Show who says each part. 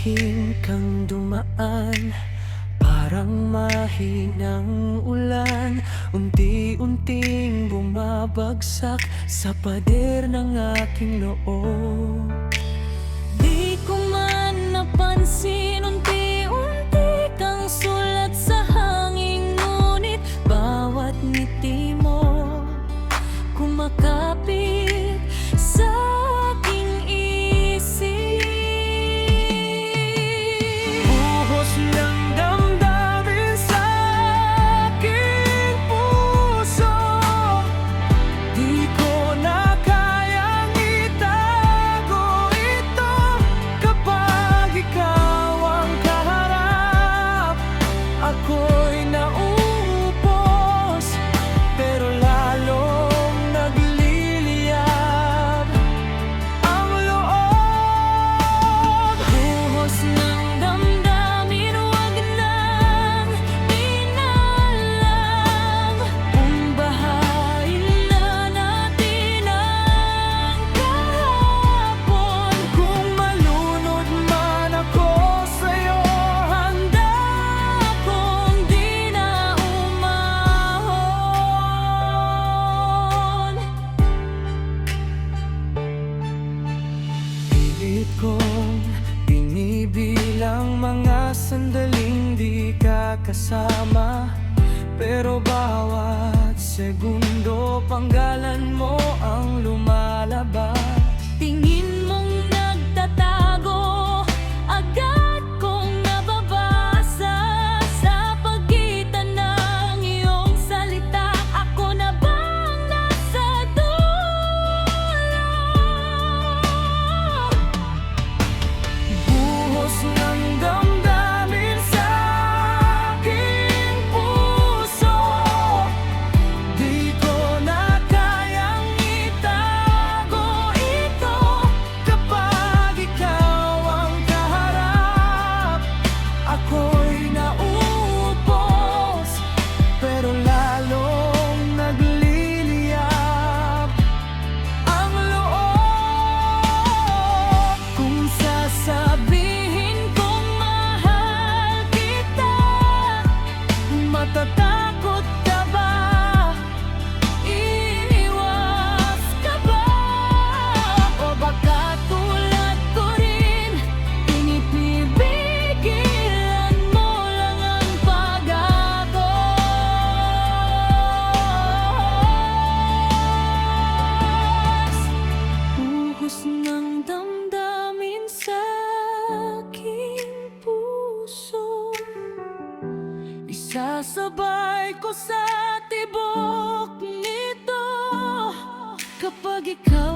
Speaker 1: tahimik kang dumaan, parang mahinang ulan, unti-unting bumabagsak sa pader ng aking loob.
Speaker 2: Di ko man napansin, unti-unti kang sulat sa hangin, ngunit bawat ngiti mo kumakapit sa aking isip.
Speaker 1: Buhos ng damdamin sa aking puso, di ko na kayang itago ito. Kapag ikaw ang kaharap, ako'y naubos, pero lalong nagliliyab ang loob.
Speaker 2: Buhos ng damdamin, wag nang inalam. Umbahain na natin ang kahapon.
Speaker 1: Kung malunod man ako sa'yo,
Speaker 2: Handa akong di na umahon.
Speaker 1: pilit kong binibilang mga sandaling di ka kasama, pero bawat segundo panggalan mo ang lumalabas.
Speaker 2: Tingin mong nagtatago, agad kong nababasa sa pagitan ng iyong salita. Ako na bang nasa dulo?
Speaker 1: Buhos ng damdamin sa aking puso, di ko na kayang itago ito. Kapag ikaw ang kaharap, ako'y naubos, pero lalong nagliliyab ang loob. Kung sasabihin kong mahal kita, matatakot ka ba? Iiwas ka ba? O baka tulad ko rin, pinipigilan mo lang ang pag-agos?
Speaker 2: Buhos ng damdamin sa aking puso,
Speaker 1: Isasabay ko sa tibok nito.
Speaker 2: kapag ikaw